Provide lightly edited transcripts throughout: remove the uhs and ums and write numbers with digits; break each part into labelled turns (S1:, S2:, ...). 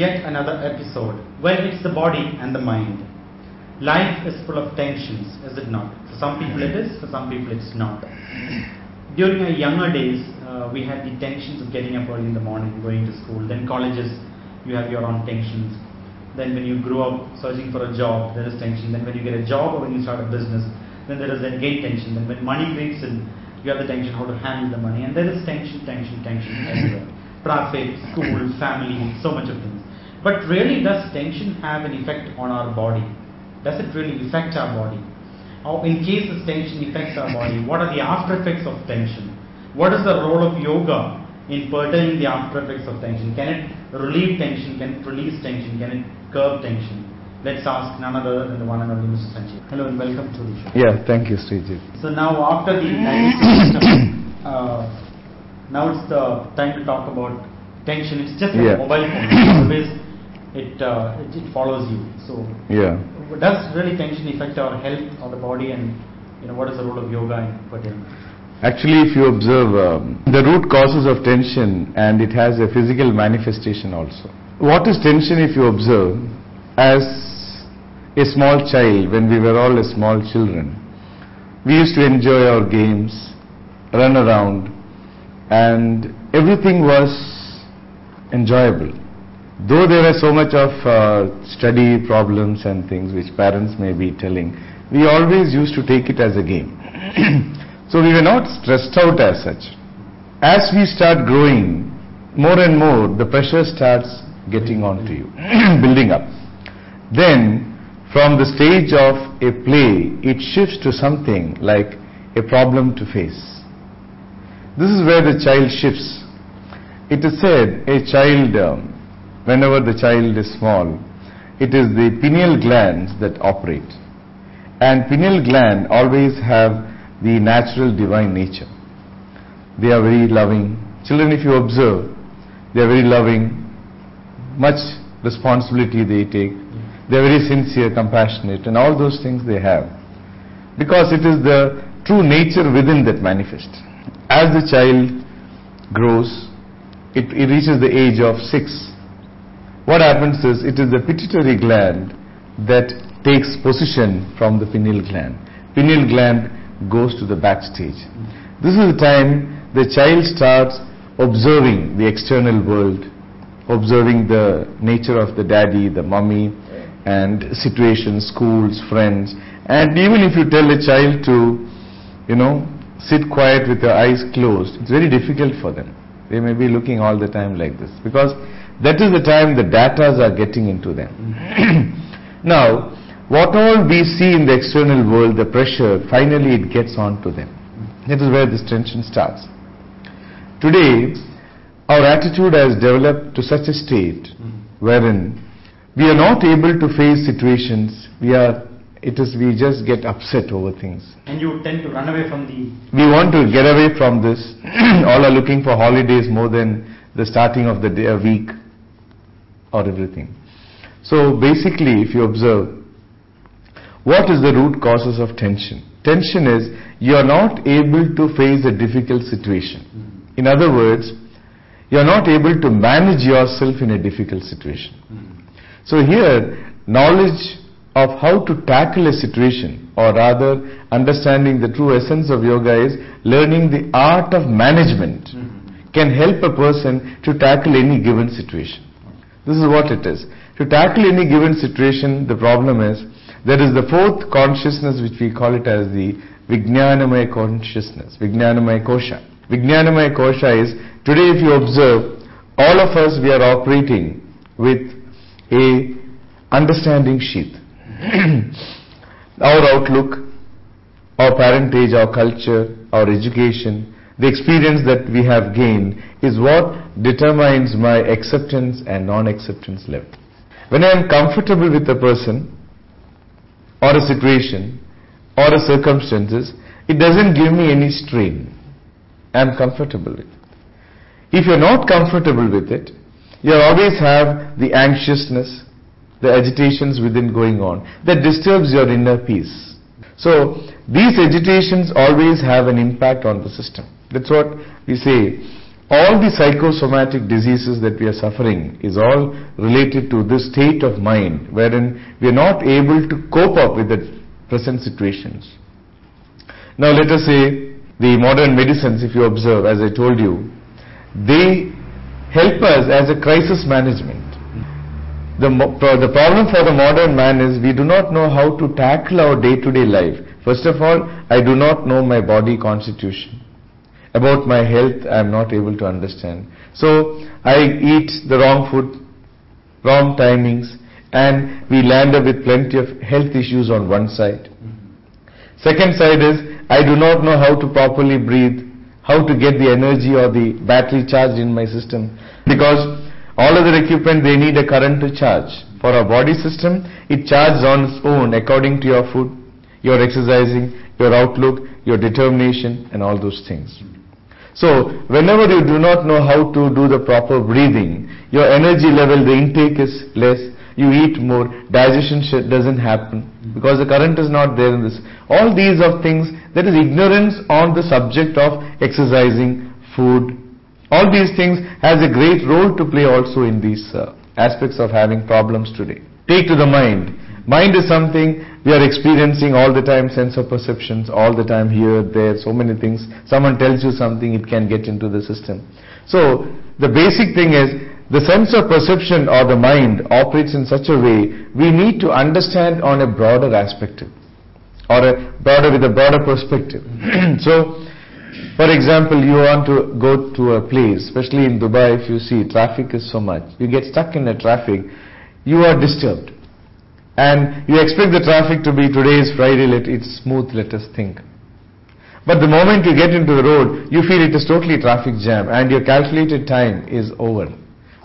S1: yet another episode. Well, it's the body and the mind. Life is full of tensions, is it not? For some people it is, for some people it's not. During our younger days, we had the tensions of getting up early in the morning, going to school. Then colleges, you have your own tensions. Then when you grow up searching for a job, there is tension. Then when you get a job or when you start a business, then there is again tension. Then when money creeps in, you have the tension how to handle the money. And there is tension everywhere. Traffic, school, family, so much of things. But really, does tension have an effect on our body? Does it really affect our body? Or in case this tension affects our body, what are the after effects of tension? What is the role of yoga in pertaining the after effects of tension? Can it relieve tension? Can it release tension? Can it curb tension? Let's ask none other than the one and only Mr. Sanjeev. Hello and welcome to the show.
S2: Yeah, thank you, Srijit.
S1: So now after the digestive system, now it's the time to talk about tension. It's just like a mobile phone. Always it follows you. So does really tension affect our health or the body, and what is the role of yoga in particular?
S2: Actually, if you observe the root causes of tension, and it has a physical manifestation also. What is tension if you observe? As a small child, when we were all small children, we used to enjoy our games, run around, and everything was enjoyable. Though there was so much of study problems and things which parents may be telling, we always used to take it as a game. So we were not stressed out as such. As we start growing, more and more the pressure starts getting onto you, building up. Then from the stage of a play, it shifts to something like a problem to face. This is where the child shifts. It is said a child, whenever the child is small, it is the pineal glands that operate. And pineal gland always have the natural divine nature. They are very loving. Children, if you observe, they are very loving, much responsibility they take. They are very sincere, compassionate, and all those things they have. Because it is the true nature within that manifests. As the child grows, it reaches the age of 6. What happens is, it is the pituitary gland that takes position from the pineal gland. Pineal gland goes to the backstage. This is the time the child starts observing the external world, observing the nature of the daddy, the mummy, and situations, schools, friends. And even if you tell a child to, sit quiet with your eyes closed, it's very difficult for them. They may be looking all the time like this, because that is the time the datas are getting into them. Now, what all we see in the external world, the pressure, finally it gets on to them. That is where this tension starts. Today, our attitude has developed to such a state wherein we are not able to face situations. We just get upset over things.
S1: And you tend to run away from
S2: We want to get away from this. All are looking for holidays more than the starting of the day, a week, or everything. So basically, if you observe, what is the root causes of tension? Tension is, you are not able to face a difficult situation. In other words, you are not able to manage yourself in a difficult situation. So here, knowledge of how to tackle a situation, or rather understanding the true essence of yoga, is learning the art of management, can help a person to tackle any given situation. This is what it is. To tackle any given situation, the problem is, there is the fourth consciousness, which we call it as the Vijnanamaya consciousness, Vijnanamaya Kosha. Vijnanamaya Kosha is, today if you observe, all of us, we are operating with a understanding sheath. Our outlook, our parentage, our culture, our education, the experience that we have gained is what determines my acceptance and non-acceptance level. When I am comfortable with a person, or a situation, or a circumstances, it doesn't give me any strain. I am comfortable with it. If you are not comfortable with it, you always have the anxiousness, the agitations within going on, that disturbs your inner peace. So these agitations always have an impact on the system. That's what we say, all the psychosomatic diseases that we are suffering is all related to this state of mind wherein we are not able to cope up with the present situations. Now let us say the modern medicines, if you observe, as I told you, they help us as a crisis management. The problem for the modern man is we do not know how to tackle our day-to-day life. First of all, I do not know my body constitution. About my health, I am not able to understand. So, I eat the wrong food, wrong timings, and we land up with plenty of health issues on one side. Second side is, I do not know how to properly breathe, how to get the energy or the battery charged in my system. Because all other equipment, they need a current to charge. For our body system, it charges on its own according to your food, your exercising, your outlook, your determination, and all those things. So, whenever you do not know how to do the proper breathing, your energy level, the intake is less, you eat more, digestion doesn't happen, because the current is not there in this. All these are things, that is ignorance on the subject of exercising, food. All these things has a great role to play also in these aspects of having problems today. Take to the mind. Mind is something we are experiencing all the time, sense of perceptions, all the time, here, there, so many things. Someone tells you something, it can get into the system. So, the basic thing is, the sense of perception or the mind operates in such a way, we need to understand on a broader aspect, or with a broader perspective. So, for example, you want to go to a place, especially in Dubai, if you see, traffic is so much. You get stuck in the traffic, you are disturbed. And you expect the traffic to be, today is Friday, it's smooth, let us think. But the moment you get into the road, you feel it is totally traffic jam and your calculated time is over.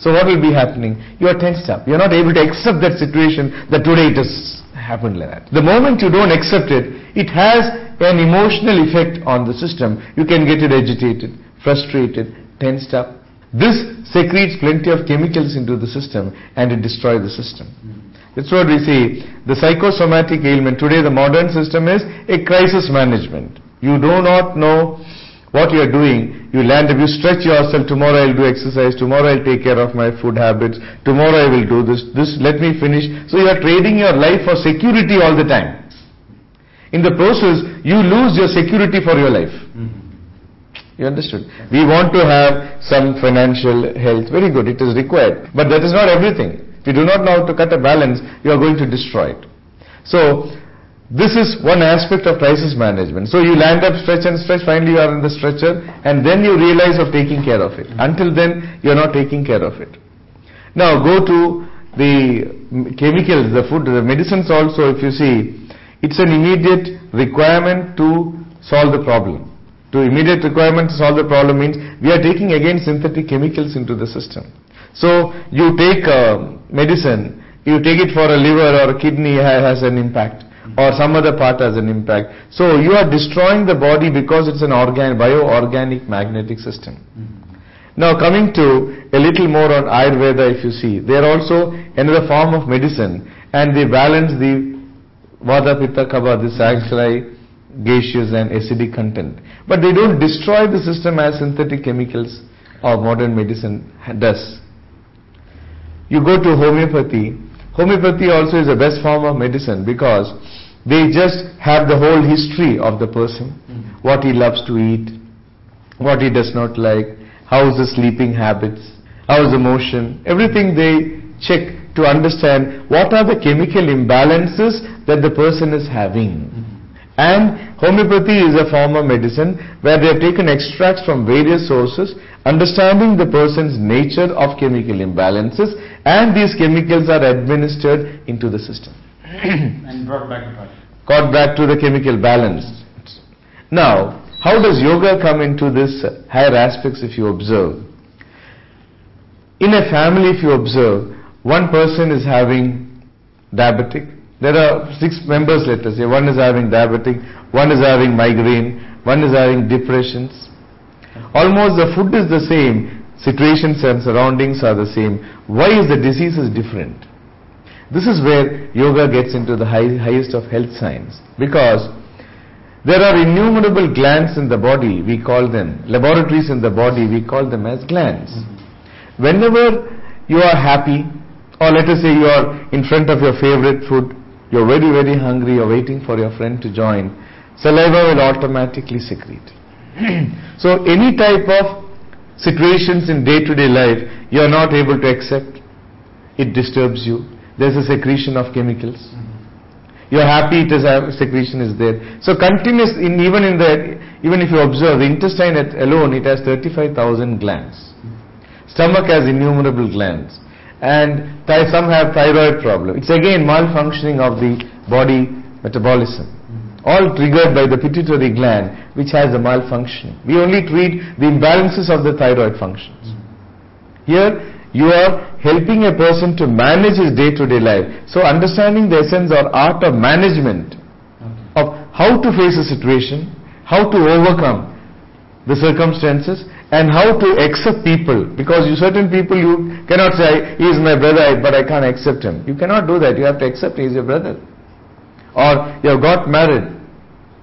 S2: So what will be happening? You are tensed up. You are not able to accept that situation, that today it has happened like that. The moment you don't accept it, it has an emotional effect on the system. You can get it agitated, frustrated, tensed up. This secretes plenty of chemicals into the system and it destroys the system. That's what we see. The psychosomatic ailment, today the modern system is a crisis management. You do not know what you are doing. You land up, you stretch yourself, tomorrow I'll do exercise, tomorrow I'll take care of my food habits, tomorrow I will do this, let me finish. So you are trading your life for security all the time. In the process, you lose your security for your life. You understood? We want to have some financial health, very good, it is required. But that is not everything. If you do not know how to cut a balance, you are going to destroy it. So, this is one aspect of crisis management. So you land up, stretch and stretch, finally you are in the stretcher, and then you realize of taking care of it. Until then, you are not taking care of it. Now go to the chemicals, the food, the medicines also, if you see, it's an immediate requirement to solve the problem. To immediate requirement to solve the problem means, we are taking again synthetic chemicals into the system. So, you take medicine, you take it for a liver or a kidney, has an impact, or some other part has an impact. So, you are destroying the body because it's an bio-organic magnetic system. Now, coming to a little more on Ayurveda, if you see, they are also another form of medicine, and they balance the Vata, Pitta, Kapha, this alkali, gaseous and acidic content. But they don't destroy the system as synthetic chemicals or modern medicine does. You go to homeopathy. Homeopathy also is the best form of medicine because they just have the whole history of the person, what he loves to eat, what he does not like, how is the sleeping habits, how is the motion, everything they check to understand what are the chemical imbalances that the person is having. And homeopathy is a form of medicine where they have taken extracts from various sources, understanding the person's nature of chemical imbalances, and these chemicals are administered into the system.
S1: And brought back to body.
S2: Got back to the chemical balance. Now, how does yoga come into this higher aspects if you observe? In a family, if you observe, one person is having diabetic. There are 6 members, let us say. One is having diabetic, one is having migraine, one is having depressions. Almost the food is the same, situations and surroundings are the same. Why is the disease is different? This is where yoga gets into the highest of health science. Because There are innumerable glands in the body, we call them, laboratories in the body, we call them as glands. Whenever you are happy, or let us say you are in front of your favorite food, you are very, very hungry, you are waiting for your friend to join, saliva will automatically secrete. So any type of situations in day-to-day life you are not able to accept, it disturbs you. There's a secretion of chemicals. You are happy, it is a secretion is there. So continuous, even if you observe the intestine alone, it has 35,000 glands. Stomach has innumerable glands, and some have thyroid problem. It's again malfunctioning of the body metabolism, all triggered by the pituitary gland, which has a malfunction. We only treat the imbalances of the thyroid functions. Here you are helping a person to manage his day-to-day life. So understanding the essence or art of management of how to face a situation, how to overcome the circumstances, and how to accept people. Because certain people you cannot say, he is my brother, but I can't accept him. You cannot do that. You have to accept he is your brother. Or you have got married.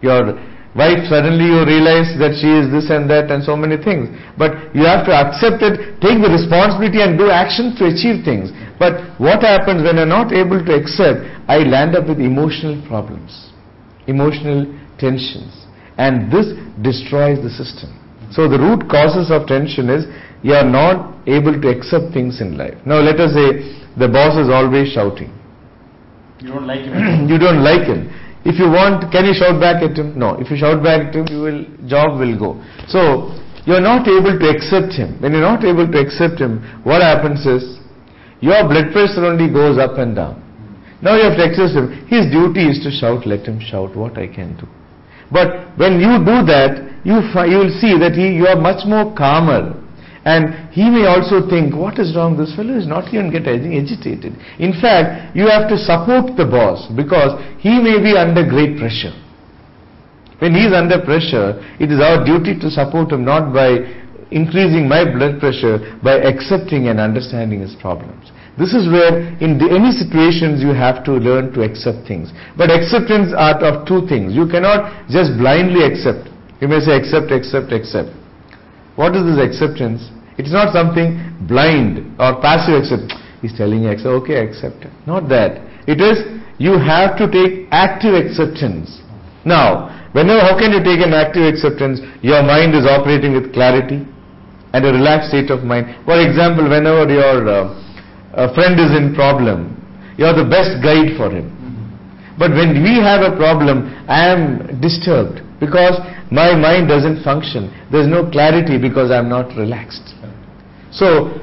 S2: Your wife, suddenly you realize that she is this and that and so many things. But you have to accept it, take the responsibility and do actions to achieve things. But what happens when you are not able to accept, I land up with emotional problems, emotional tensions. And this destroys the system. So the root causes of tension is you are not able to accept things in life. Now let us say the boss is always shouting.
S1: You don't like him.
S2: You don't like him. If you want, can you shout back at him? No. If you shout back at him, job will go. So, you are not able to accept him. When you are not able to accept him, what happens is, your blood pressure only goes up and down. Now you have to accept him. His duty is to shout, let him shout what I can do. But when you do that, you will see that you are much more calmer. And he may also think, what is wrong? This fellow is not even getting agitated. In fact, you have to support the boss because he may be under great pressure. When he is under pressure, it is our duty to support him, not by increasing my blood pressure, by accepting and understanding his problems. This is where in any situations you have to learn to accept things. But acceptance are of two things. You cannot just blindly accept. You may say accept, accept, accept. What is this acceptance? It's not something blind or passive accept. He's telling you accept, okay, accept it. Not that. It is you have to take active acceptance. Now, how can you take an active acceptance? Your mind is operating with clarity and a relaxed state of mind. For example, whenever your friend is in problem, you are the best guide for him. But when we have a problem, I am disturbed because my mind doesn't function. There's no clarity because I'm not relaxed. So,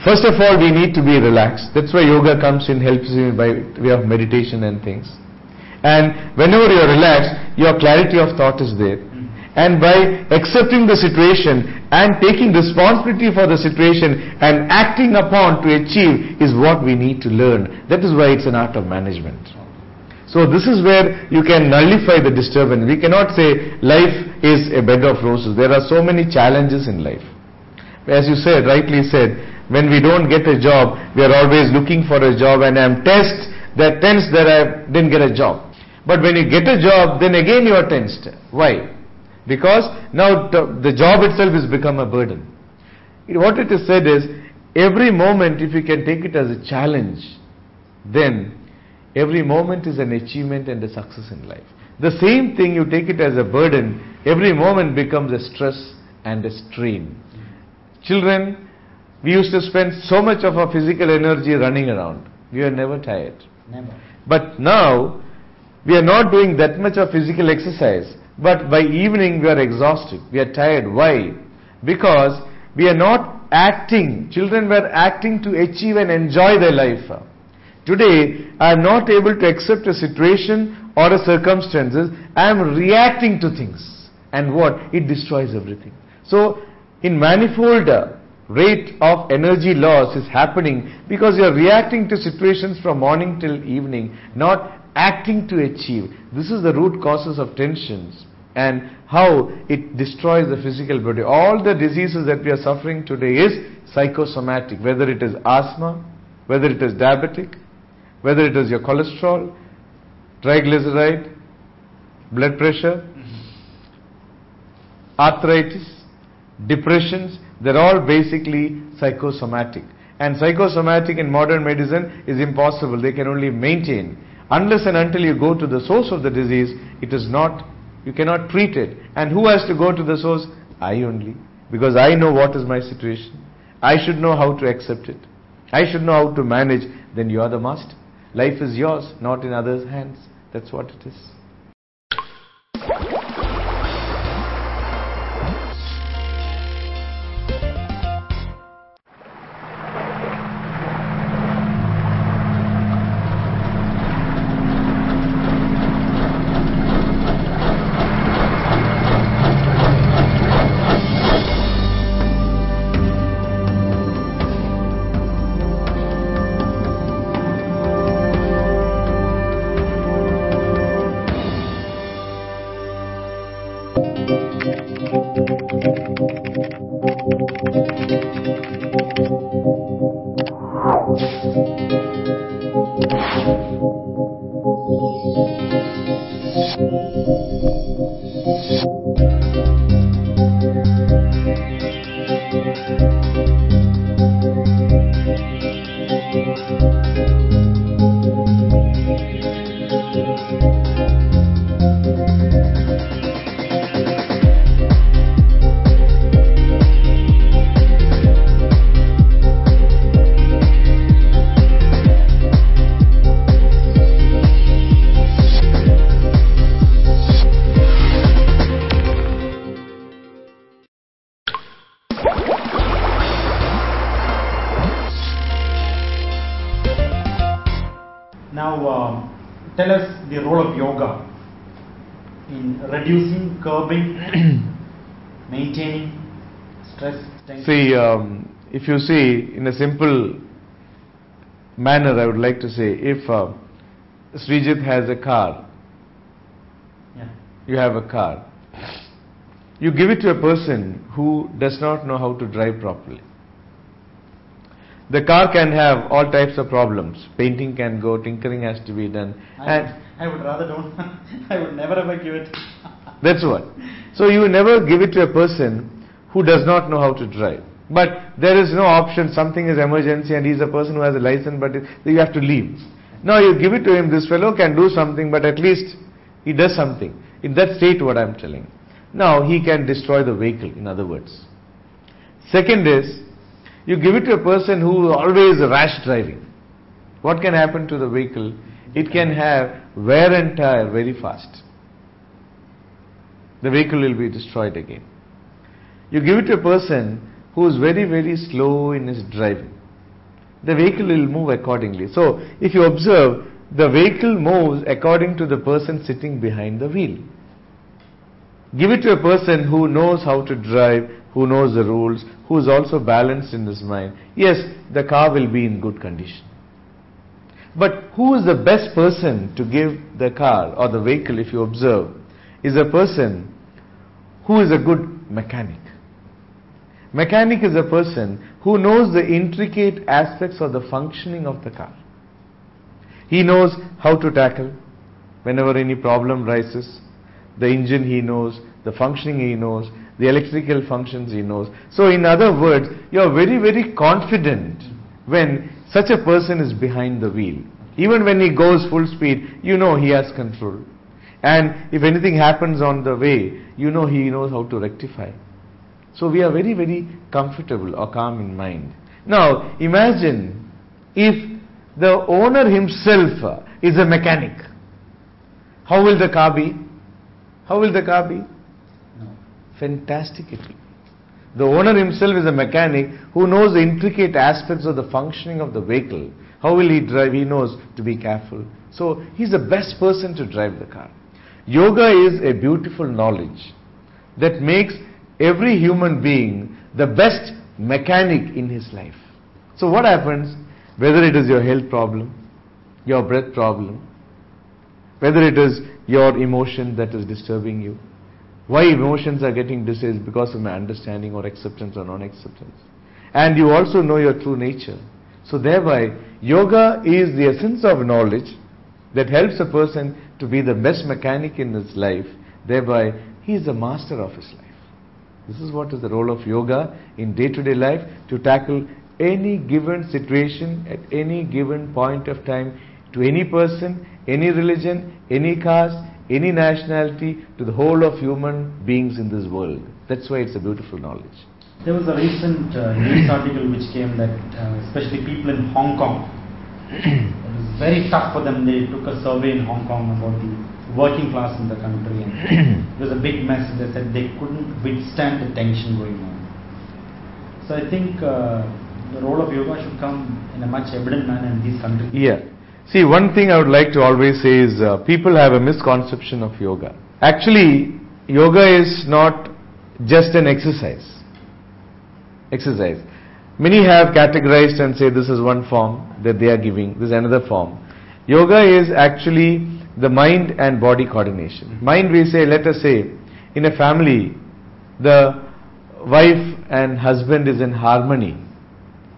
S2: first of all, we need to be relaxed. That's why yoga comes in, helps you by way of meditation and things. And whenever you're relaxed, your clarity of thought is there. And by accepting the situation and taking responsibility for the situation and acting upon to achieve is what we need to learn. That is why it's an art of management. So this is where you can nullify the disturbance. We cannot say life is a bed of roses. There are so many challenges in life. As you said, rightly said, when we don't get a job, we are always looking for a job and I'm tensed that I didn't get a job. But when you get a job, then again you are tensed. Why? Because now the job itself has become a burden. What it is said is, every moment if you can take it as a challenge, then every moment is an achievement and a success in life. The same thing, you take it as a burden, every moment becomes a stress and a strain. Children, we used to spend so much of our physical energy running around. We are never tired.
S1: Never.
S2: But now, we are not doing that much of physical exercise. But by evening we are exhausted. We are tired. Why? Because we are not acting. Children were acting to achieve and enjoy their life. Today, I am not able to accept a situation or a circumstances. I am reacting to things. And what? It destroys everything. So, in manifold rate of energy loss is happening because you are reacting to situations from morning till evening, not acting to achieve. This is the root causes of tensions and how it destroys the physical body. All the diseases that we are suffering today is psychosomatic, whether it is asthma, whether it is diabetic, whether it is your cholesterol, triglyceride, blood pressure, arthritis, depressions, they're all basically psychosomatic. And psychosomatic in modern medicine is impossible. They can only maintain. Unless and until you go to the source of the disease, it is not, you cannot treat it. And who has to go to the source? I only. Because I know what is my situation. I should know how to accept it. I should know how to manage. Then you are the master. Life is yours, not in others' hands. That's what it is.
S1: Now, tell us the role of yoga in reducing, curbing, maintaining stress, tension.
S2: See, if you see in a simple manner, I would like to say, if Srijit has a car, you have a car, you give it to a person who does not know how to drive properly. The car can have all types of problems. Painting can go, tinkering has to be done.
S1: I would rather don't. I would never ever give it.
S2: That's what. So you never give it to a person who does not know how to drive. But there is no option, something is emergency and he's a person who has a license, but you have to leave. Now you give it to him, this fellow can do something, but at least he does something. In that state, what I'm telling. Now he can destroy the vehicle, in other words. Second is, you give it to a person who always rash driving. What can happen to the vehicle? It can have wear and tear very fast. The vehicle will be destroyed again. You give it to a person who is very, very slow in his driving. The vehicle will move accordingly. So, if you observe, the vehicle moves according to the person sitting behind the wheel. Give it to a person who knows how to drive, who knows the rules, who is also balanced in his mind. Yes, the car will be in good condition. But who is the best person to give the car or the vehicle, if you observe, is a person who is a good mechanic. Mechanic is a person who knows the intricate aspects of the functioning of the car. He knows how to tackle whenever any problem rises. The engine he knows, the functioning he knows, the electrical functions he knows. So in other words, you are very, very confident when such a person is behind the wheel. Even when he goes full speed, you know he has control. And if anything happens on the way, you know he knows how to rectify. So we are very, very comfortable or calm in mind. Now imagine if the owner himself is a mechanic. How will the car be? How will the car be? Fantastic it will be. The owner himself is a mechanic who knows the intricate aspects of the functioning of the vehicle. How will he drive? He knows to be careful. So he's the best person to drive the car. Yoga is a beautiful knowledge that makes every human being the best mechanic in his life. So what happens, whether it is your health problem, your breath problem, whether it is your emotion that is disturbing you, why emotions are getting diseased because of my understanding or acceptance or non-acceptance. And you also know your true nature. So thereby, yoga is the essence of knowledge that helps a person to be the best mechanic in his life. Thereby, he is the master of his life. This is what is the role of yoga in day-to-day life, to tackle any given situation at any given point of time, to any person, any religion, any caste, any nationality, to the whole of human beings in this world. That's why it's a beautiful knowledge.
S1: There was a recent news article which came that especially people in Hong Kong, it was very tough for them. They took a survey in Hong Kong about the working class in the country, and it was a big mess. They said they couldn't withstand the tension going on. So I think the role of yoga should come in a much evident manner in these countries.
S2: Yeah. See, one thing I would like to always say is people have a misconception of yoga. Actually, yoga is not just an exercise. Many have categorized and say this is one form that they are giving, this is another form. Yoga is actually the mind and body coordination. Mind, we say, let us say, in a family, the wife and husband is in harmony.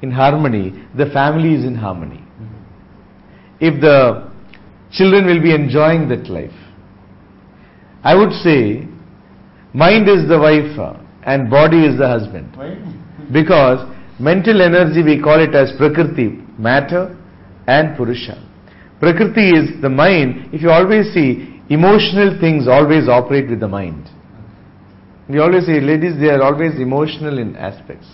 S2: In harmony, the family is in harmony. If the children will be enjoying that life, I would say mind is the wife and body is the husband.
S1: Right?
S2: Because mental energy, we call it as Prakriti, matter, and Purusha. Prakriti is the mind. If you always see, emotional things always operate with the mind. We always say, ladies, they are always emotional in aspects.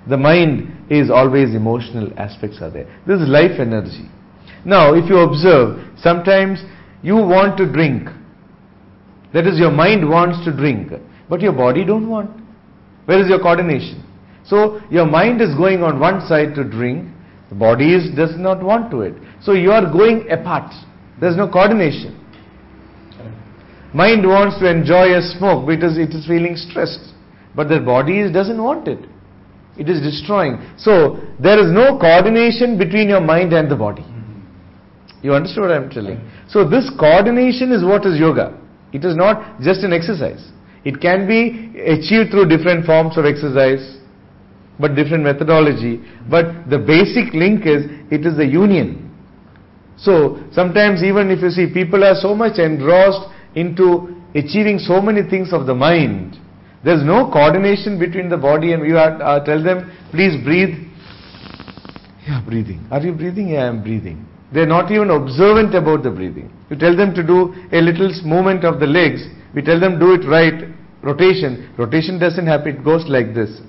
S2: The mind is always emotional aspects are there. This is life energy. Now, if you observe, sometimes you want to drink. That is, your mind wants to drink, but your body don't want. Where is your coordination? So, your mind is going on one side to drink, the body does not want to it. So, you are going apart. There is no coordination. Mind wants to enjoy a smoke because it is feeling stressed, but the body doesn't want it. It is destroying. So, there is no coordination between your mind and the body. You understand what I am telling? So this coordination is what is yoga. It is not just an exercise. It can be achieved through different forms of exercise, but different methodology. But the basic link is, it is a union. So sometimes even if you see people are so much engrossed into achieving so many things of the mind, there is no coordination between the body, and you tell them, please breathe. Yeah, breathing. Are you breathing? Yeah, I am breathing. They are not even observant about the breathing. You tell them to do a little movement of the legs. We tell them do it right, rotation. Rotation doesn't happen, it goes like this.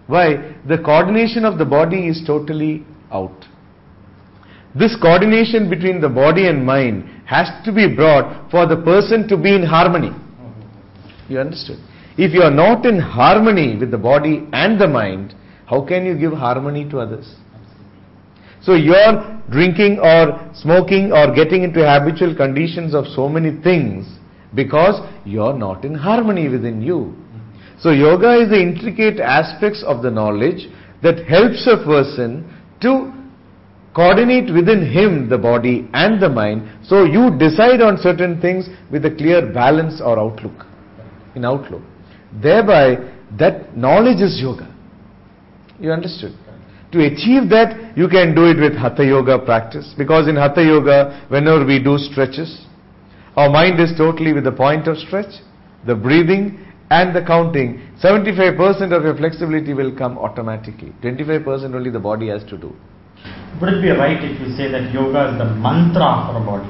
S2: Why? The coordination of the body is totally out. This coordination between the body and mind has to be brought for the person to be in harmony. You understood? If you are not in harmony with the body and the mind, how can you give harmony to others? So you are drinking or smoking or getting into habitual conditions of so many things because you are not in harmony within you. So yoga is the intricate aspects of the knowledge that helps a person to coordinate within him the body and the mind. So you decide on certain things with a clear balance or outlook. In outlook. Thereby that knowledge is yoga. You understood? To achieve that, you can do it with Hatha Yoga practice. Because in Hatha Yoga, whenever we do stretches, our mind is totally with the point of stretch, the breathing and the counting. 75% of your flexibility will come automatically. 25% only the body has to do.
S1: Would it be right if you say that yoga is the mantra for a body?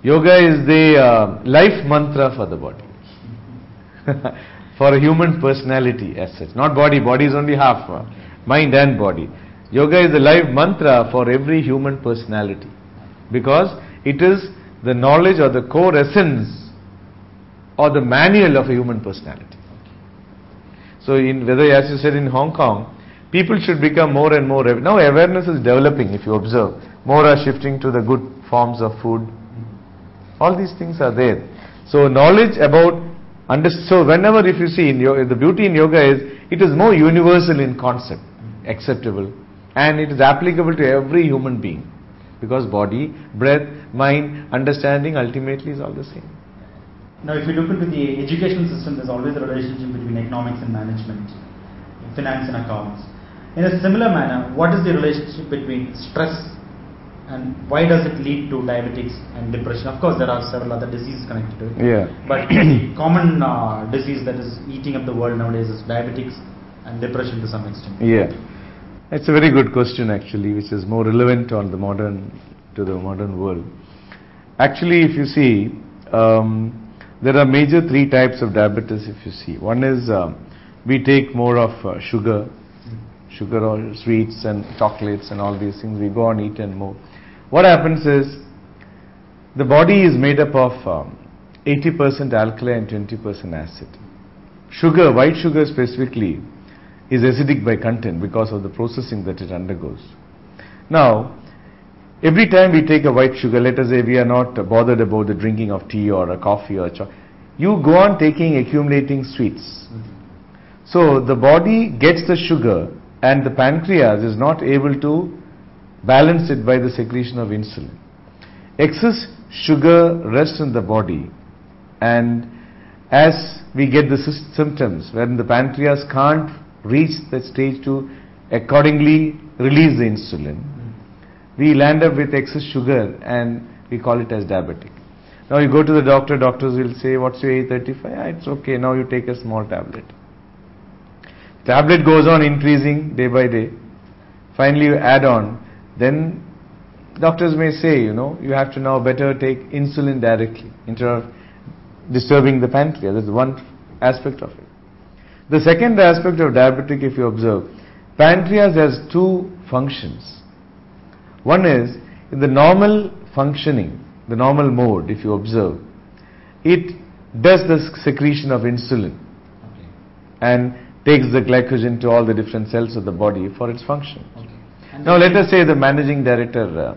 S2: Yoga is the life mantra for the body. For a human personality as such. Not body, body is only half. Mind and body. Yoga is the life mantra for every human personality, because it is the knowledge or the core essence or the manual of a human personality. So whether, as you said, in Hong Kong, people should become more and more, now awareness is developing. If you observe, more are shifting to the good forms of food. All these things are there. So knowledge about, so whenever, if you see, the beauty in yoga is, it is more universal in concept, acceptable, and it is applicable to every human being, because body, breath, mind, understanding ultimately is all the same.
S1: Now if you look into the education system, there's always a relationship between economics and management, finance and accounts. In a similar manner, what is the relationship between stress And why does it lead to diabetics and depression? Of course, there are several other diseases connected to it.
S2: Yeah.
S1: But the common disease that is eating up the world nowadays is diabetics and depression to some extent.
S2: Yeah. It's a very good question actually, which is more relevant to the modern world. Actually, if you see, there are major three types of diabetes if you see. One is we take more of sugar or sweets and chocolates and all these things. We go on eating more. What happens is the body is made up of 80% alkali and 20% acid. Sugar, white sugar specifically, is acidic by content because of the processing that it undergoes. Now, every time we take a white sugar, let us say we are not bothered about the drinking of tea or a coffee or you go on accumulating sweets. So the body gets the sugar and the pancreas is not able to balance it by the secretion of insulin. Excess sugar rests in the body, and as we get the symptoms when the pancreas can't reach that stage to accordingly release the insulin, we land up with excess sugar and we call it as diabetic. Now you go to the doctor, doctors will say, what's your A35? It's okay, now you take a small tablet. Tablet goes on increasing day by day. Finally you add on, then doctors may say, you have to now better take insulin directly instead of disturbing the pancreas. That's one aspect of it. The second aspect of diabetic, if you observe, pancreas has two functions. One is, in the normal functioning, the normal mode, if you observe, it does the secretion of insulin and takes the glycogen to all the different cells of the body for its function. Now let us say the managing director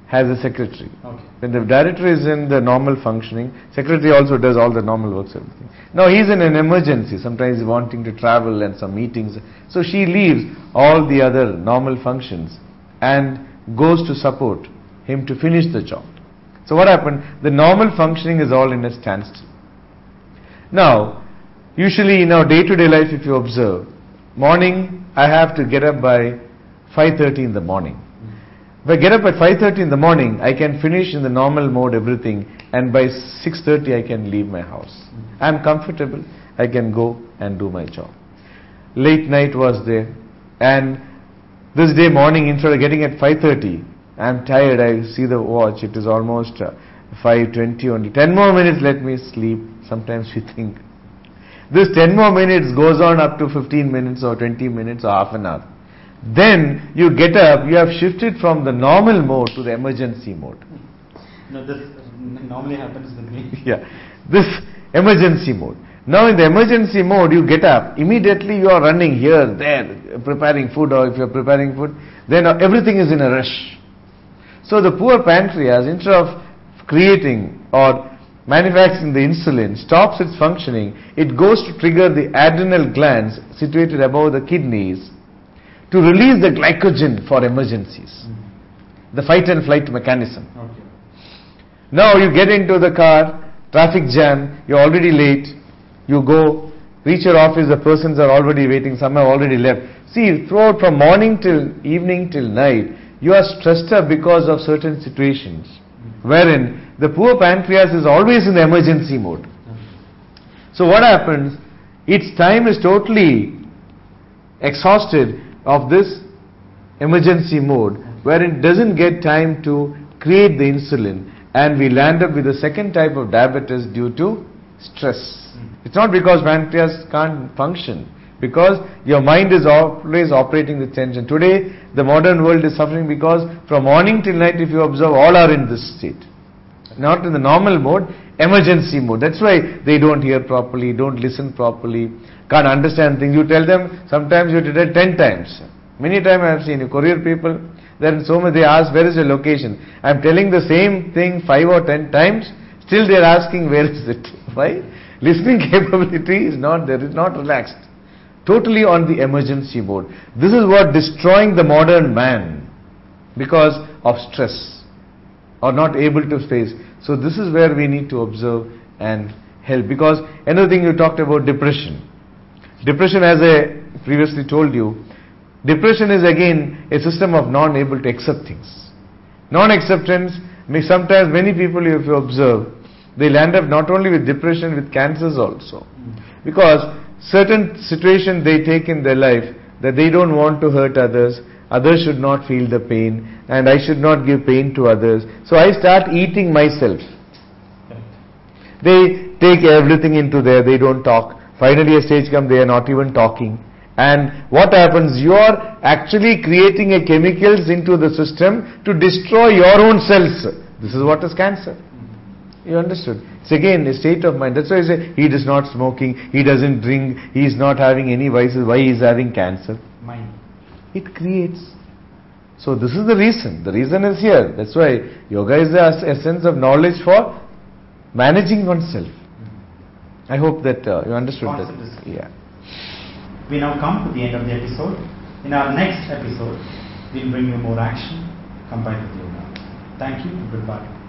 S2: has a secretary. When the director is in the normal functioning, secretary also does all the normal works, everything. Now he is in an emergency, sometimes he's wanting to travel and some meetings. So she leaves all the other normal functions and goes to support him to finish the job. So what happened? The normal functioning is all in a standstill. Now, usually in our day-to-day life, if you observe, morning I have to get up by 5:30 in the morning. If I get up at 5:30 in the morning, I can finish in the normal mode everything, and by 6:30 I can leave my house. I am comfortable, I can go and do my job. Late night was there, and this day morning, instead of getting at 5:30, I am tired, I see the watch, it is almost 5:20 only. 10 more minutes, let me sleep. Sometimes we think. This 10 more minutes goes on up to 15 minutes or 20 minutes or half an hour. Then you get up, you have shifted from the normal mode to the emergency mode.
S1: No, this normally happens with me.
S2: Yeah, this emergency mode. Now in the emergency mode, you get up, immediately you are running here, there, preparing food, or if you are preparing food, then everything is in a rush. So the poor pancreas, instead of creating or manufacturing the insulin, stops its functioning. It goes to trigger the adrenal glands situated above the kidneys to release the glycogen for emergencies. The fight and flight mechanism. Now you get into the car, traffic jam, you're already late, you go, reach your office, the persons are already waiting, some have already left. See, throughout from morning till evening till night, you are stressed up because of certain situations, wherein the poor pancreas is always in the emergency mode. So what happens? Its time is totally exhausted of this emergency mode, where it doesn't get time to create the insulin, and we land up with the second type of diabetes due to stress. It's not because pancreas can't function, because your mind is always operating with tension. Today, the modern world is suffering because from morning till night, if you observe, all are in this state. Not in the normal mode, emergency mode. That's why they don't hear properly, don't listen properly, can't understand things. You tell them, sometimes you have to tell 10 times. Many times I have seen courier people, then so many, they ask, where is your location? I am telling the same thing 5 or 10 times, still they are asking, where is it? Why? Listening capability is not there, it's not relaxed. Totally on the emergency mode. This is what destroying the modern man because of stress or not able to face. So this is where we need to observe and help. Because another thing you talked about, depression. Depression, as I previously told you, depression is again a system of non-able to accept things. Non-acceptance, sometimes many people, if you observe, they'll end up not only with depression, with cancers also. Because certain situations they take in their life, that they don't want to hurt others, others should not feel the pain, and I should not give pain to others. So I start eating myself. They take everything into there, they don't talk. Finally a stage comes, they are not even talking. And what happens? You are actually creating a chemicals into the system to destroy your own cells. This is what is cancer. You understood? It's again a state of mind. That's why I say he is not smoking, he doesn't drink, he is not having any vices. Why he is having cancer?
S1: Mind.
S2: It creates. So this is the reason. The reason is here. That's why yoga is the essence of knowledge for managing oneself. I hope that you understood that. Yeah.
S1: We now come to the end of the episode. In our next episode, we'll bring you more action combined with yoga. Thank you and goodbye.